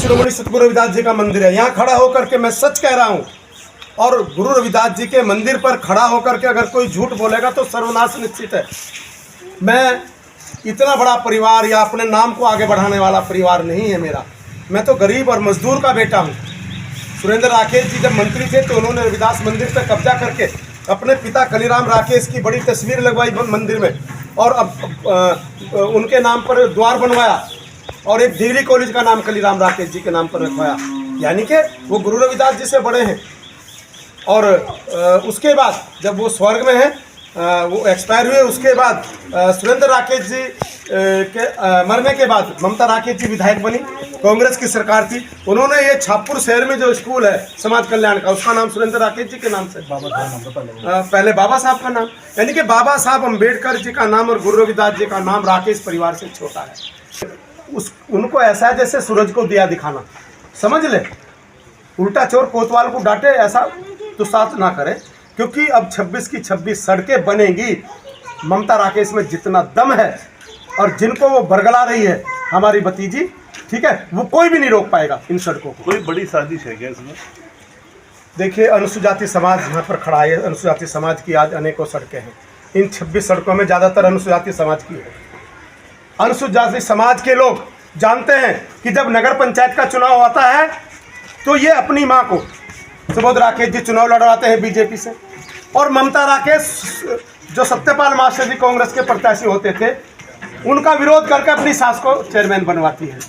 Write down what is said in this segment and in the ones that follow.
शिरोमणि सतगुरु रविदास जी का मंदिर है। यहाँ खड़ा होकर के मैं सच कह रहा हूँ, और गुरु रविदास जी के मंदिर पर खड़ा होकर के अगर कोई झूठ बोलेगा तो सर्वनाश निश्चित है। मैं इतना बड़ा परिवार या अपने नाम को आगे बढ़ाने वाला परिवार नहीं है मेरा। मैं तो गरीब और मजदूर का बेटा हूँ। सुरेंद्र राकेश जी जब मंत्री थे तो उन्होंने रविदास मंदिर पर कब्जा करके अपने पिता कलीराम राकेश की बड़ी तस्वीर लगवाई मंदिर में, और अब उनके नाम पर द्वार बनवाया और एक डिग्री कॉलेज का नाम कलीराम राकेश जी के नाम पर रखवाया। यानी कि वो गुरु रविदास जी से बड़े हैं। और उसके बाद जब वो स्वर्ग में हैं, वो एक्सपायर हुए, उसके बाद सुरेंद्र राकेश जी के मरने के बाद ममता राकेश जी विधायक बनी, कांग्रेस की सरकार थी। उन्होंने ये छापुर शहर में जो स्कूल है समाज कल्याण का, उसका नाम सुरेंद्र राकेश जी के नाम से, पहले बाबा साहब का नाम, यानी कि बाबा साहब अम्बेडकर जी का नाम और गुरु रविदास जी का नाम राकेश परिवार से छोटा है। उनको ऐसा है जैसे सूरज को दिया दिखाना, समझ ले। उल्टा चोर कोतवाल को डांटे, ऐसा तो साथ ना करे, क्योंकि अब 26 की 26 सड़कें बनेंगी। ममता राकेश में जितना दम है और जिनको वो बरगला रही है हमारी भतीजी, ठीक है, वो कोई भी नहीं रोक पाएगा इन सड़कों को। कोई बड़ी साजिश है क्या इसमें? देखिए, अनुसूचित समाज यहाँ पर खड़ा है। अनुसूचित समाज की आज अनेकों सड़कें हैं। इन 26 सड़कों में ज़्यादातर अनुसूचित समाज की है। अनुसूचित समाज के लोग जानते हैं कि जब नगर पंचायत का चुनाव आता है तो ये अपनी माँ को, सुबोध राकेश जी चुनाव लड़वाते हैं बीजेपी से, और ममता राकेश जो सत्यपाल मास्टर जी कांग्रेस के प्रत्याशी होते थे, उनका विरोध करके अपनी सास को चेयरमैन बनवाती है।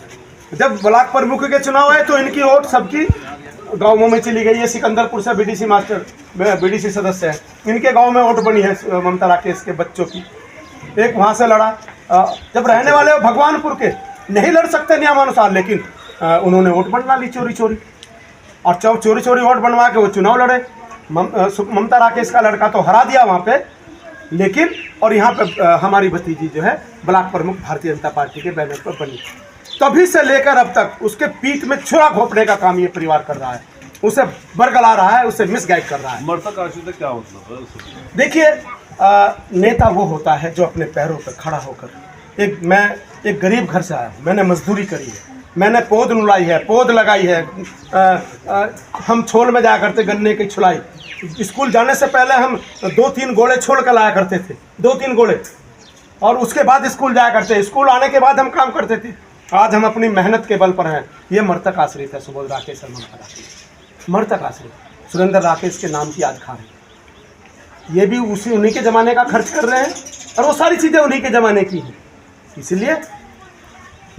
जब ब्लॉक प्रमुख के चुनाव आए तो इनकी वोट सबकी गाँवों में चली गई है। सिकंदरपुर से बीडीसी मास्टर, बीडीसी सदस्य है, इनके गाँव में वोट बनी है ममता राकेश के बच्चों की। एक वहाँ से लड़ा, जब रहने वाले वो भगवानपुर के, नहीं लड़ सकते नियमानुसार, लेकिन उन्होंने वोट बनवा ली चोरी चोरी, और चोरी चोरी वोट बनवा के वो चुनाव लड़े। ममता राकेश का लड़का तो हरा दिया वहाँ पे, लेकिन और यहाँ पे हमारी भतीजी जो है ब्लॉक प्रमुख भारतीय जनता पार्टी के बैनर पर बनी। तभी से लेकर अब तक उसके पीठ में छुरा घोंपने का काम ये परिवार कर रहा है, उसे बरगला रहा है, उसे मिसगाइड कर रहा है। ममता आश्रित क्या मतलब है? देखिए, नेता वो होता है जो अपने पैरों पर खड़ा होकर, मैं एक गरीब घर से आया हूँ, मैंने मजदूरी करी है, मैंने पौध नुलाई है, पौध लगाई है, हम छोल में जाया करते गन्ने की छुलाई। स्कूल जाने से पहले हम 2-3 गोले छोड़ कर लाया करते थे, 2-3 गोले, और उसके बाद स्कूल जाया करते। स्कूल आने के बाद हम काम करते थे। आज हम अपनी मेहनत के बल पर हैं। ये मृतक आश्रित है सुबोध राकेश और ममता राकेश, मृतक आश्रित। सुरेंद्र राकेश के नाम की आज खा रहे हैं। ये भी उन्हीं के ज़माने का खर्च कर रहे हैं, और वो सारी चीज़ें उन्हीं के ज़माने की हैं। इसलिए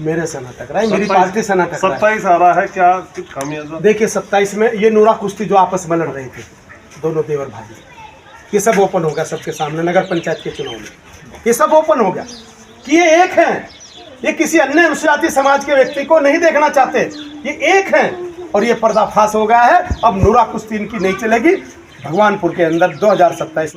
मेरे से ना टकराए, मेरी पार्टी से ना टकराए। 27 आ रहा है, क्या कुछ खामियाजा? देखिए, 27 में ये नूरा कुश्ती जो आपस में लड़ रहे थे दोनों देवर भाई, ये सब ओपन हो गया सबके सामने। नगर पंचायत के चुनाव में ये सब ओपन हो गया कि ये एक हैं। ये किसी अन्य अनुसूचित समाज के व्यक्ति को नहीं देखना चाहते, ये एक हैं, और ये पर्दाफाश हो गया है। अब नूरा कुश्ती इनकी नहीं चलेगी। भगवानपुर के अंदर 2027